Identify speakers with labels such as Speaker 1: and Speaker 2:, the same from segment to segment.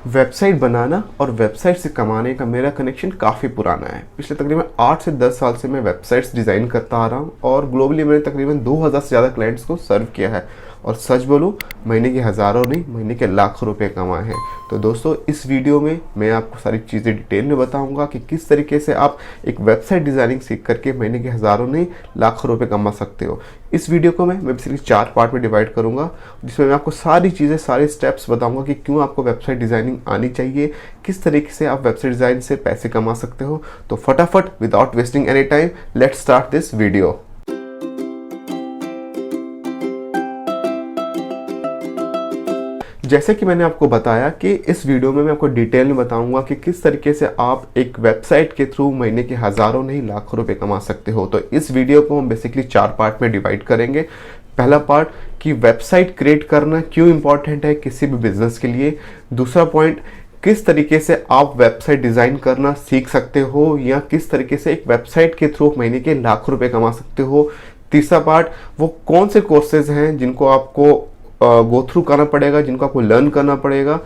Speaker 1: Website बनाना और website से कमाने का मेरा कनेक्शन काफ़ी पुराना है। पिछले तकरीबन 8 से 10 साल से मैं वेबसाइट्स डिज़ाइन करता आ रहा हूँ और ग्लोबली मैंने तकरीबन 2000 से ज़्यादा क्लाइंट्स को सर्व किया है। और सच बोलूँ, महीने के हज़ारों नहीं, महीने के लाखों रुपए कमाए हैं। तो दोस्तों, इस वीडियो में मैं आपको सारी चीज़ें डिटेल में बताऊंगा कि किस तरीके से आप एक वेबसाइट डिज़ाइनिंग सीख करके महीने के हज़ारों नहीं, लाखों रुपए कमा सकते हो। इस वीडियो को मैं बेसिकली 4 पार्ट में डिवाइड करूंगा, जिसमें मैं आपको सारी चीज़ें, सारे स्टेप्स बताऊंगा कि क्यों आपको वेबसाइट डिज़ाइनिंग आनी चाहिए, किस तरीके से आप वेबसाइट डिज़ाइन से पैसे कमा सकते हो। तो फटाफट, without wasting any time, let's start this video. जैसे कि मैंने आपको बताया कि इस वीडियो में मैं आपको डिटेल में बताऊंगा कि किस तरीके से आप एक वेबसाइट के थ्रू महीने के हज़ारों नहीं, लाखों रुपए कमा सकते हो। तो इस वीडियो को हम बेसिकली 4 पार्ट में डिवाइड करेंगे। पहला पार्ट कि वेबसाइट क्रिएट करना क्यों इंपॉर्टेंट है किसी भी बिजनेस के लिए। दूसरा पॉइंट, किस तरीके से आप वेबसाइट डिज़ाइन करना सीख सकते हो या किस तरीके से एक वेबसाइट के थ्रू महीने के लाखों रुपए कमा सकते हो। तीसरा पार्ट, वो कौन से कोर्सेज हैं जिनको आपको गो थ्रू करना पड़ेगा, जिनको आपको लर्न करना पड़ेगा।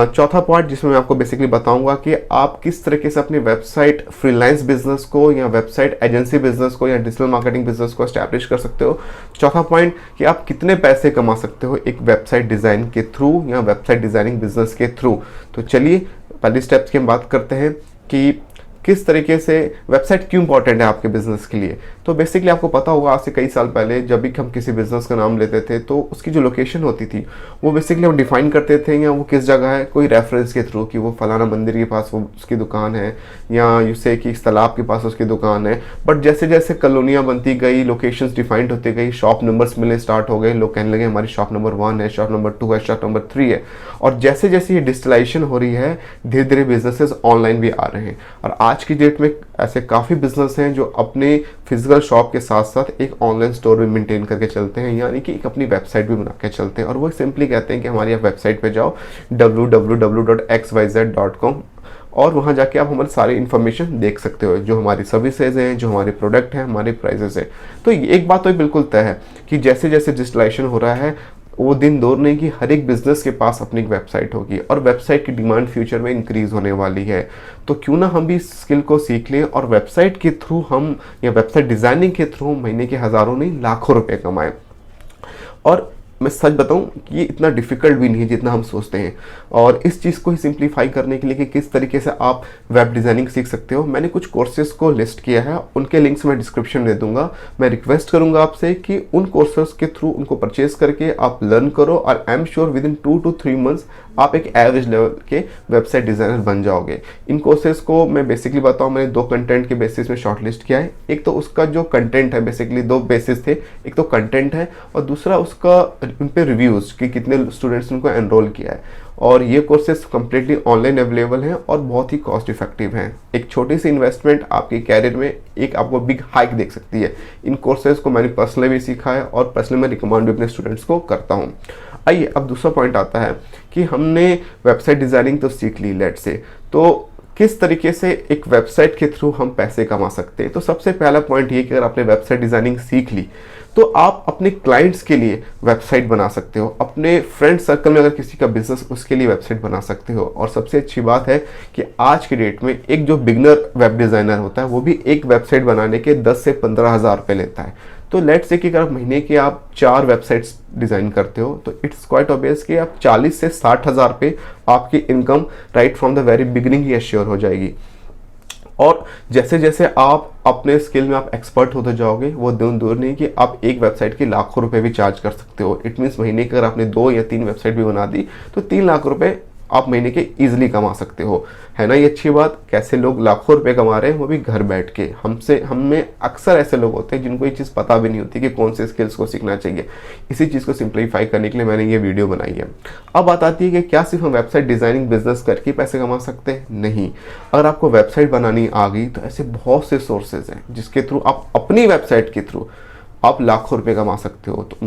Speaker 1: चौथा पार्ट, जिसमें मैं आपको बेसिकली बताऊंगा कि आप किस तरीके से अपनी वेबसाइट फ्रीलांस बिजनेस को या वेबसाइट एजेंसी बिजनेस को या डिजिटल मार्केटिंग बिजनेस को एस्टैब्लिश कर सकते हो। चौथा पॉइंट कि आप कितने पैसे कमा सकते हो एक वेबसाइट डिज़ाइन के थ्रू या वेबसाइट डिज़ाइनिंग बिजनेस के थ्रू। तो चलिए पहले स्टेप्स की हम बात करते हैं कि किस तरीके से वेबसाइट क्यों इंपॉर्टेंट है आपके बिजनेस के लिए। तो बेसिकली आपको पता होगा, आज से कई साल पहले जब भी हम किसी बिजनेस का नाम लेते थे तो उसकी जो लोकेशन होती थी वो बेसिकली हम डिफाइन करते थे या वो किस जगह है, कोई रेफरेंस के थ्रू कि वो फलाना मंदिर के पास वो उसकी दुकान है या यूसे कि इस तालाब के पास उसकी दुकान है। बट जैसे जैसे कॉलोनियाँ बनती गई, लोकेशंस डिफाइंड होती गई, शॉप नंबर्स मिलने स्टार्ट हो गए, लोग कहने लगे हमारी शॉप नंबर 1 है, शॉप नंबर 2 है, शॉप नंबर 3 है। और जैसे जैसे ये डिजिटलाइजेशन हो रही है, धीरे धीरे बिजनेसेस ऑनलाइन भी आ रहे हैं। और आज की डेट में ऐसे काफ़ी बिजनेस हैं जो अपने फिजिकल शॉप के साथ साथ एक ऑनलाइन स्टोर भी मेंटेन करके चलते हैं, यानी कि एक अपनी वेबसाइट भी बना के चलते हैं। और वो सिंपली कहते हैं कि हमारी आप वेबसाइट पे जाओ www.xyz.com और वहाँ जाके आप हमारे सारी इन्फॉर्मेशन देख सकते हो, जो हमारी सर्विसेज हैं, जो हमारे प्रोडक्ट हैं, हमारे प्राइजेस हैं। तो एक बात तो बिल्कुल तय है कि जैसे जैसे डिजिटलाइजेशन हो रहा है, वो दिन दूर नहीं कि हर एक बिजनेस के पास अपनी एक वेबसाइट होगी और वेबसाइट की डिमांड फ्यूचर में इंक्रीज होने वाली है। तो क्यों ना हम भी इस स्किल को सीख लें और वेबसाइट के थ्रू हम या वेबसाइट डिज़ाइनिंग के थ्रू महीने के हज़ारों नहीं, लाखों रुपए कमाएं। और मैं सच बताऊं कि ये इतना डिफिकल्ट भी नहीं है जितना हम सोचते हैं। और इस चीज़ को ही सिंप्लीफाई करने के लिए कि किस तरीके से आप वेब डिज़ाइनिंग सीख सकते हो, मैंने कुछ कोर्सेज को लिस्ट किया है, उनके लिंक्स मैं डिस्क्रिप्शन में दे दूंगा। मैं रिक्वेस्ट करूंगा आपसे कि उन कोर्सेज के थ्रू उनको परचेज करके आप लर्न करो और I am sure with in 2 to 3 months आप एक एवरेज लेवल के वेबसाइट डिज़ाइनर बन जाओगे। इन कोर्सेज को मैं बेसिकली बताऊँ, मैंने 2 कंटेंट के बेसिस में शॉर्टलिस्ट किया है। एक तो उसका जो कंटेंट है, बेसिकली 2 बेसिस थे, एक तो कंटेंट है और दूसरा उसका उन पे रिव्यूज़ कि कितने स्टूडेंट्स ने उनको एनरोल किया है। और ये कोर्सेज कम्प्लीटली ऑनलाइन अवेलेबल हैं और बहुत ही कॉस्ट इफेक्टिव हैं। एक छोटी सी इन्वेस्टमेंट आपके कैरियर में एक आपको बिग हाइक देख सकती है। इन कोर्सेज को मैंने पर्सनली भी सीखा है और पर्सनली मैं रिकमेंड भी अपने स्टूडेंट्स को करता हूँ। आइए अब दूसरा पॉइंट आता है कि हमने वेबसाइट डिज़ाइनिंग तो सीख ली, लेट्स से, तो किस तरीके से एक वेबसाइट के थ्रू हम पैसे कमा सकते हैं। तो सबसे पहला पॉइंट ये कि अगर आपने वेबसाइट डिज़ाइनिंग सीख ली तो आप अपने क्लाइंट्स के लिए वेबसाइट बना सकते हो, अपने फ्रेंड सर्कल में अगर किसी का बिजनेस, उसके लिए वेबसाइट बना सकते हो। और सबसे अच्छी बात है कि आज की डेट में एक जो बिगनर वेब डिज़ाइनर होता है वो भी एक वेबसाइट बनाने के 10 से 15 हज़ार रुपये लेता है। तो लेट्स से कि अगर महीने के आप 4 वेबसाइट्स डिज़ाइन करते हो तो इट्स क्वाइट ऑब्वियस कि आप 40 से 60 हज़ार रुपये आपकी income right from the very beginning he assure हो जाएगी। और जैसे जैसे आप अपने स्किल में आप एक्सपर्ट होते जाओगे, वो दूर नहीं कि आप एक वेबसाइट के लाखों रुपए भी चार्ज कर सकते हो। इट मीन्स महीने के अगर आपने 2 या 3 वेबसाइट भी बना दी तो 3 लाख रुपए आप महीने के इजीली कमा सकते हो। है ना ये अच्छी बात? कैसे लोग लाखों रुपए कमा रहे हैं, वो भी घर बैठ के। हमें अक्सर ऐसे लोग होते हैं जिनको ये चीज़ पता भी नहीं होती कि कौन से स्किल्स को सीखना चाहिए। इसी चीज़ को सिंप्लीफाई करने के लिए मैंने ये वीडियो बनाई है। अब बात आती है कि क्या सिर्फ हम वेबसाइट डिज़ाइनिंग बिजनेस करके पैसे कमा सकते हैं? नहीं। अगर आपको वेबसाइट बनानी आ गई तो ऐसे बहुत से सोर्सेज हैं जिसके थ्रू आप अपनी वेबसाइट के थ्रू आप लाखों रुपए कमा सकते हो। तो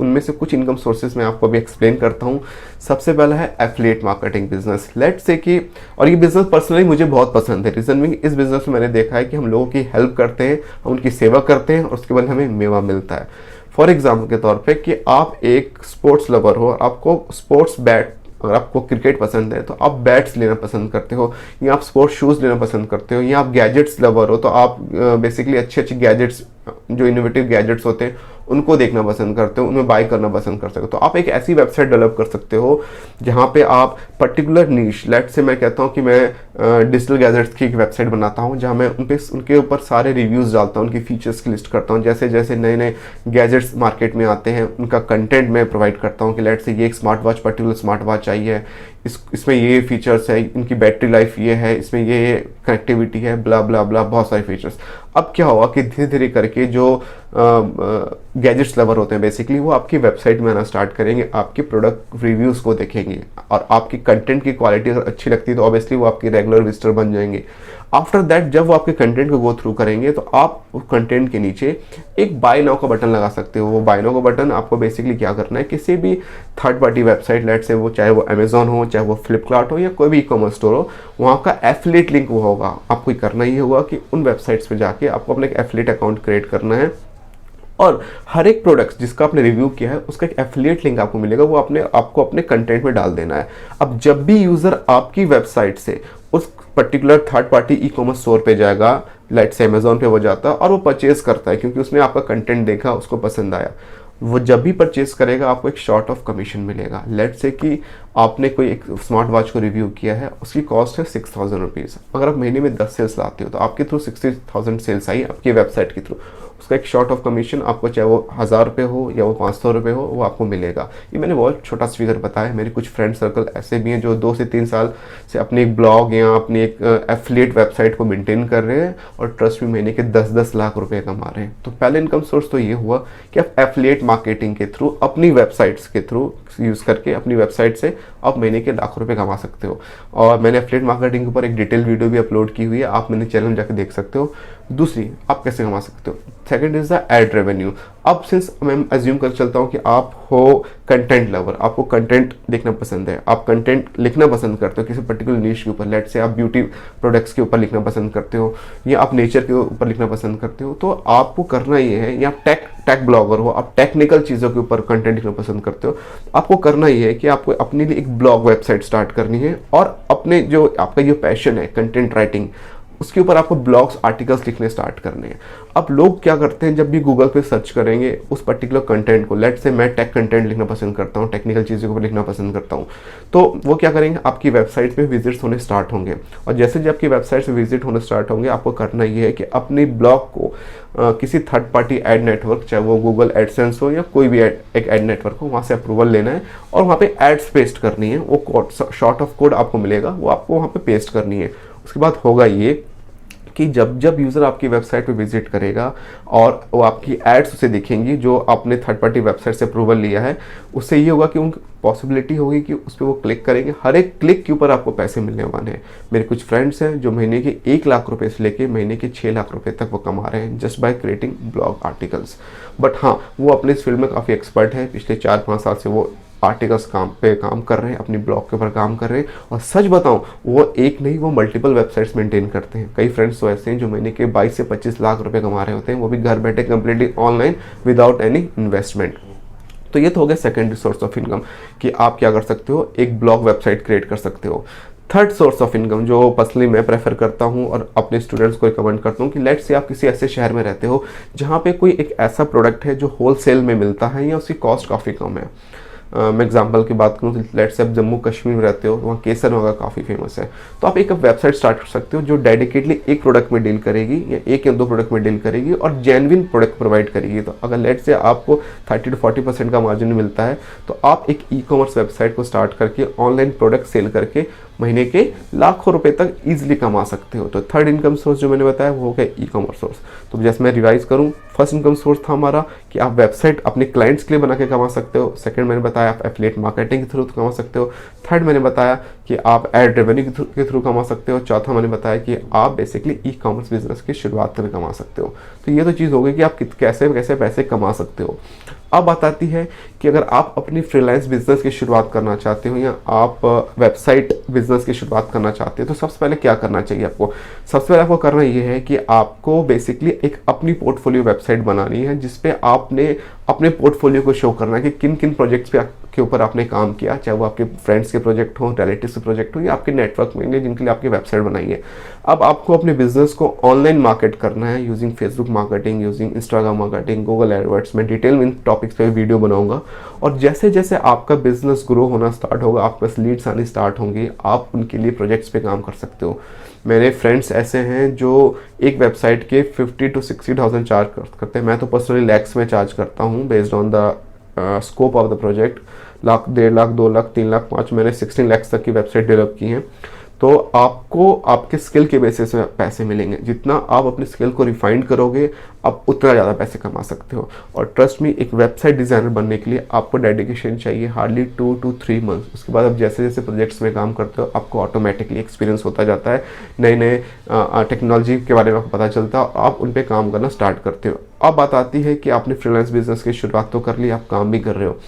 Speaker 1: उनमें से कुछ इनकम सोर्सेज मैं आपको अभी एक्सप्लेन करता हूँ। सबसे पहला है affiliate marketing business. Let's say कि, और ये बिजनेस पर्सनली मुझे बहुत पसंद है। रीजन मीन, इस बिजनेस में मैंने देखा है कि हम लोगों की हेल्प करते हैं, हम उनकी सेवा करते हैं और उसके बाद हमें मेवा मिलता है। फॉर एग्जाम्पल के तौर पर कि आप एक स्पोर्ट्स लवर हो, आपको स्पोर्ट्स बैट अगर आपको क्रिकेट पसंद है तो आप बैट्स लेना पसंद करते हो, या आप स्पोर्ट्स शूज़ लेना पसंद करते हो, या आप गैजेट्स लवर हो तो आप बेसिकली अच्छे अच्छे गैजेट्स, जो इनोवेटिव गैजेट्स होते हैं उनको देखना पसंद करते हो, उनमें बाय करना पसंद कर सकते हो, तो आप एक ऐसी वेबसाइट डेवलप कर सकते हो जहाँ पे आप पर्टिकुलर नीश, लेट से मैं कहता हूँ कि मैं डिजिटल गैजेट्स की एक वेबसाइट बनाता हूँ जहाँ मैं उनके ऊपर सारे रिव्यूज़ डालता हूँ, उनकी फीचर्स की लिस्ट करता हूँ, जैसे जैसे नए नए गैजेट्स मार्केट में आते हैं उनका कंटेंट मैं प्रोवाइड करता हूँ कि लेट से ये एक smart watch, particular smart watch चाहिए, इसमें ये फीचर्स है, इनकी बैटरी लाइफ ये है, इसमें ये कनेक्टिविटी है, ब्ला ब्ला ब्ला, बहुत सारे फीचर्स। अब क्या हुआ कि धीरे धीरे करके जो गैजेट्स लवर होते हैं बेसिकली वो आपकी वेबसाइट में आना स्टार्ट करेंगे, आपके प्रोडक्ट रिव्यूज़ को देखेंगे, और आपकी कंटेंट की क्वालिटी अगर अच्छी लगती है तो ऑब्वियसली वो आपके रेगुलर विजिटर बन जाएंगे। आफ्टर दैट जब वो आपके कंटेंट को गो थ्रू करेंगे तो आप कंटेंट के नीचे एक बाय नाउ का बटन लगा सकते हो। वो बाय नाउ का बटन आपको बेसिकली क्या करना है, किसी भी थर्ड पार्टी वेबसाइट, लेट से वो चाहे वो अमेजॉन हो, चाहे वो फ्लिपकार्ट हो, या कोई भी ई कॉमर्स स्टोर हो, वहाँ का एफिलिएट लिंक वो होगा। आपको करना ये होगा कि उन वेबसाइट्स पे जाके आपको अपना एक एफिलिएट अकाउंट क्रिएट करना है, और हर एक प्रोडक्ट जिसका आपने रिव्यू किया है उसका एक एफिलिएट लिंक आपको मिलेगा, वो आपको अपने कंटेंट में डाल देना है। अब जब भी यूज़र आपकी वेबसाइट से उस particular third party e commerce store पे जाएगा, लेट से अमेजोन पे वो जाता है और वो परचेज करता है क्योंकि उसने आपका कंटेंट देखा, उसको पसंद आया, वो जब भी परचेज करेगा आपको एक शॉर्ट ऑफ कमीशन मिलेगा। लेट से कि आपने कोई एक स्मार्ट वॉच को रिव्यू किया है, उसकी कॉस्ट है 6000 रुपीज़, अगर आप महीने में 10 सेल्स लाते हो तो आपके थ्रू 60,000 सेल्स आई आपकी वेबसाइट के थ्रू, उसका एक शॉर्ट ऑफ कमीशन आपको, चाहे वो 1000 रुपये हो या वो 500 रुपये हो, वो आपको मिलेगा। ये मैंने बहुत छोटा फिगर बताया, मेरे कुछ फ्रेंड सर्कल ऐसे भी हैं जो 2 से 3 साल से अपनी एक ब्लॉग या अपनी एक एफिलिएट वेबसाइट को मेंटेन कर रहे हैं और ट्रस्ट में महीने के 10-10 लाख रुपए कमा रहे हैं। तो पहले इनकम सोर्स तो ये हुआ कि आप एफिलिएट मार्केटिंग के थ्रू, अपनी वेबसाइट्स के थ्रू यूज़ करके अपनी वेबसाइट से आप महीने के लाखों रुपए कमा सकते हो। और मैंने एफिलिएट मार्केटिंग के ऊपर एक डिटेल वीडियो भी अपलोड की हुई है, आप मेरे चैनल में जाकर देख सकते हो। दूसरी, आप कैसे कमा सकते हो, second is the ad revenue. अब सिंस मैं अज्यूम कर चलता हूँ कि आप हो कंटेंट लवर, आपको कंटेंट देखना पसंद है, आप कंटेंट लिखना पसंद करते हो किसी पर्टिकुलर नीश के ऊपर, लेट से आप ब्यूटी प्रोडक्ट्स के ऊपर लिखना पसंद करते हो या आप नेचर के ऊपर लिखना पसंद करते हो, तो आपको करना ये है, या आप टेक ब्लॉगर हो, आप टेक्निकल चीज़ों के ऊपर कंटेंट लिखना पसंद करते हो, आपको करना ये है कि आपको अपने लिए एक ब्लॉग वेबसाइट स्टार्ट करनी है और अपने जो आपका जो पैशन है कंटेंट राइटिंग, उसके ऊपर आपको ब्लॉग्स, आर्टिकल्स लिखने स्टार्ट करने हैं। अब लोग क्या करते हैं, जब भी गूगल पे सर्च करेंगे उस पर्टिकुलर कंटेंट को, लेट से मैं टेक कंटेंट लिखना पसंद करता हूँ, टेक्निकल चीज़ों को लिखना पसंद करता हूँ, तो वो क्या करेंगे, आपकी वेबसाइट पे विजिट्स होने स्टार्ट होंगे। और जैसे जब आपकी वेबसाइट से विजिट होने स्टार्ट होंगे, आपको करना ये है कि अपनी ब्लॉग को किसी थर्ड पार्टी एड नेटवर्क, चाहे वो गूगल एडसेंस हो या कोई भी एक एड नेटवर्क हो, वहाँ से अप्रूवल लेना है और वहाँ पे एड्स पेस्ट करनी है। वो कोड, शॉर्ट ऑफ कोड आपको मिलेगा, वो आपको वहाँ पे पेस्ट करनी है। उसके बाद होगा ये कि जब जब यूज़र आपकी वेबसाइट पे विजिट करेगा और वो आपकी एड्स उसे दिखेंगी जो आपने थर्ड पार्टी वेबसाइट से अप्रूवल लिया है, उससे ये होगा कि उनकी पॉसिबिलिटी होगी कि उस पर वो क्लिक करेंगे, हर एक क्लिक के ऊपर आपको पैसे मिलने वाले हैं। मेरे कुछ फ्रेंड्स हैं जो महीने के 1 लाख रुपए से लेके महीने के 6 लाख रुपए तक वो कमा रहे हैं just by creating blog articles. But हाँ, वो अपने इस फील्ड में काफ़ी एक्सपर्ट है, पिछले 4-5 साल से वो आर्टिकल्स काम कर रहे हैं, अपनी ब्लॉग के ऊपर काम कर रहे हैं। और सच बताऊं, वो एक नहीं, वो मल्टीपल वेबसाइट्स मेंटेन करते हैं। कई फ्रेंड्स तो ऐसे हैं जो महीने के 22 से 25 लाख रुपए कमा रहे होते हैं, वो भी घर बैठे completely online without any investment. तो ये तो हो गया सेकेंडरी सोर्स ऑफ इनकम कि आप क्या कर सकते हो, एक ब्लॉग वेबसाइट क्रिएट कर सकते हो। थर्ड सोर्स ऑफ इनकम जो पर्सनली मैं प्रेफर करता हूँ और अपने स्टूडेंट्स को रिकमेंड करता हूँ कि लेट से आप किसी ऐसे शहर में रहते हो जहाँ पे कोई एक ऐसा प्रोडक्ट है जो होलसेल में मिलता है या उसकी कॉस्ट काफ़ी कम है। मैं एग्जांपल की बात करूँ तो लेट से आप जम्मू कश्मीर में रहते हो, वहाँ केसर होगा काफ़ी फेमस है, तो आप एक वेबसाइट स्टार्ट कर सकते हो जो डेडिकेटली एक प्रोडक्ट में डील करेगी या 1 या 2 प्रोडक्ट में डील करेगी और जेन्युइन प्रोडक्ट प्रोवाइड करेगी। तो अगर लेट से आपको 30 to 40% का मार्जिन मिलता है तो आप एक ई कॉमर्स वेबसाइट को स्टार्ट करके ऑनलाइन प्रोडक्ट सेल करके महीने के लाखों रुपए तक ईजिली कमा सकते हो। तो थर्ड इनकम सोर्स जो मैंने बताया वो हो गया ई कॉमर्स सोर्स। तो जैसे मैं रिवाइज करूँ, फर्स्ट इनकम सोर्स था हमारा कि आप वेबसाइट अपने क्लाइंट्स के लिए बना के कमा सकते हो। सेकंड मैंने बताया आप एफिलिएट मार्केटिंग के थ्रू कमा सकते हो। थर्ड मैंने बताया कि आप एड रेवेन्यू के थ्रू कमा सकते हो। चौथा मैंने बताया कि आप बेसिकली ई कॉमर्स बिजनेस की शुरुआत में कमा सकते हो। तो ये तो चीज़ हो गई कि आप कैसे कैसे पैसे कमा सकते हो। अब बात आती है कि अगर आप अपनी फ्रीलांस बिजनेस की शुरुआत करना चाहते हो या आप वेबसाइट बिजनेस की शुरुआत करना चाहते हो तो सबसे पहले क्या करना चाहिए आपको। सबसे पहले आपको करना ये है कि आपको बेसिकली एक अपनी पोर्टफोलियो वेबसाइट बनानी है जिसपे आपने अपने पोर्टफोलियो को शो करना है कि किन किन प्रोजेक्ट्स पे के ऊपर आपने काम किया, चाहे वो आपके फ्रेंड्स के प्रोजेक्ट हो, रिलेटिव्स के प्रोजेक्ट हो, या आपके नेटवर्क में जिनके लिए आपकी वेबसाइट बनाई है। अब आपको अपने बिजनेस को ऑनलाइन मार्केट करना है using Facebook marketing, using Instagram marketing, Google AdWords. मैं डिटेल में इन टॉपिक्स पे वीडियो बनाऊंगा, और जैसे जैसे आपका बिजनेस ग्रो होना स्टार्ट होगा, आपके पास लीड्स आनी स्टार्ट होंगी, आप उनके लिए प्रोजेक्ट्स पे काम कर सकते हो। मेरे फ्रेंड्स ऐसे हैं जो एक वेबसाइट के 50 to 60,000 चार्ज करते हैं। मैं तो पर्सनली लैक्स में चार्ज करता हूँ based on the scope of the project. Lakh, 1.5 lakh, 2 lakh, 3 lakh, 5, मैंने 16 लाख तक की वेबसाइट डेवलप की हैं। तो आपको आपके स्किल के बेसिस पे पैसे मिलेंगे। जितना आप अपने स्किल को रिफाइंड करोगे, आप उतना ज़्यादा पैसे कमा सकते हो। और ट्रस्ट मी, एक वेबसाइट डिज़ाइनर बनने के लिए आपको डेडिकेशन चाहिए, हार्डली 2 to 3 मंथ्स। उसके बाद आप जैसे जैसे प्रोजेक्ट्स में काम करते हो, आपको ऑटोमेटिकली एक्सपीरियंस होता जाता है, नए नए टेक्नोलॉजी के बारे में आपको पता चलता है, आप उन पर काम करना स्टार्ट करते हो। अब बात आती है कि आपने फ्रीलांस बिजनेस की शुरुआत तो कर ली, आप काम भी कर रहे हो,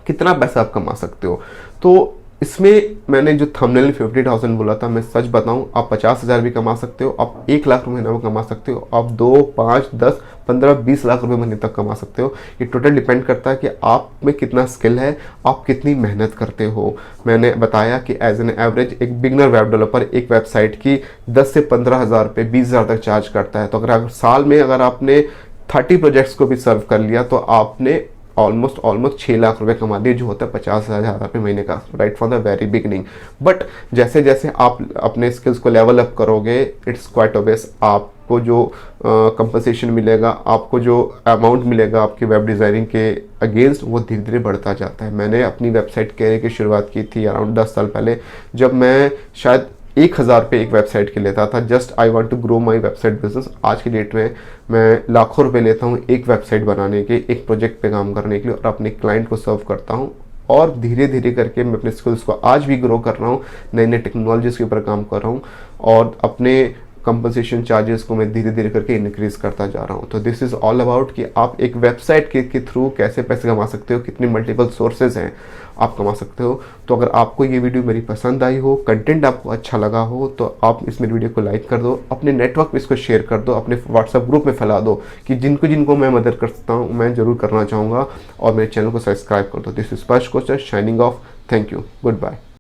Speaker 1: कितना पैसा आप कमा सकते हो। तो इसमें मैंने जो थंबनेल में 50,000 बोला था, मैं सच बताऊं, आप 50,000 भी कमा सकते हो, आप 1 लाख रुपए महीना में कमा सकते हो, आप 2, 5, 10, 15, 20 लाख रुपए महीने तक कमा सकते हो। ये टोटल डिपेंड करता है कि आप में कितना स्किल है, आप कितनी मेहनत करते हो। मैंने बताया कि एज एन एवरेज एक बिगनर वेब डेवलपर एक वेबसाइट की 10 से 15,000 रुपये, 20,000 तक चार्ज करता है। तो अगर साल में अगर आपने 30 प्रोजेक्ट्स को भी सर्व कर लिया, तो आपने ऑलमोस्ट 6 लाख रुपए कमा लिए, जो होता है 50,000 रुपये महीने का, right from the very beginning. But जैसे जैसे आप अपने स्किल्स को लेवल अप करोगे, इट्स क्वाइट ऑब्वियस, आपको जो कंपनसेशन मिलेगा, आपको जो अमाउंट मिलेगा आपकी वेब डिज़ाइनिंग के अगेंस्ट, वो धीरे धीरे बढ़ता जाता है। मैंने अपनी वेबसाइट कैरियर की शुरुआत की थी अराउंड 10 साल पहले, जब मैं शायद 1,000 रुपये एक वेबसाइट के लेता था। Just I want to grow my website business. आज की डेट में मैं लाखों रुपए लेता हूँ एक वेबसाइट बनाने के, एक प्रोजेक्ट पे काम करने के लिए, और अपने क्लाइंट को सर्व करता हूँ। और धीरे धीरे करके मैं अपने स्किल्स को आज भी ग्रो कर रहा हूँ, नई नई टेक्नोलॉजीज़ के ऊपर काम कर रहा हूँ, और अपने कंपनसेशन चार्जेस को मैं धीरे धीरे करके इंक्रीज करता जा रहा हूँ। तो दिस इज़ ऑल अबाउट कि आप एक वेबसाइट के थ्रू कैसे पैसे कमा सकते हो, कितनी मल्टीपल सोर्सेज हैं आप कमा सकते हो। तो अगर आपको ये वीडियो मेरी पसंद आई हो, कंटेंट आपको अच्छा लगा हो, तो आप इस मेरी वीडियो को लाइक कर दो, अपने नेटवर्क पे इसको शेयर कर दो, अपने व्हाट्सएप ग्रुप में फैला दो, कि जिनको जिनको मैं मदद कर सकता हूँ मैं ज़रूर करना चाहूँगा। और मेरे चैनल को सब्सक्राइब कर दो। This is Sparsh Kochar signing off. Thank you, good bye.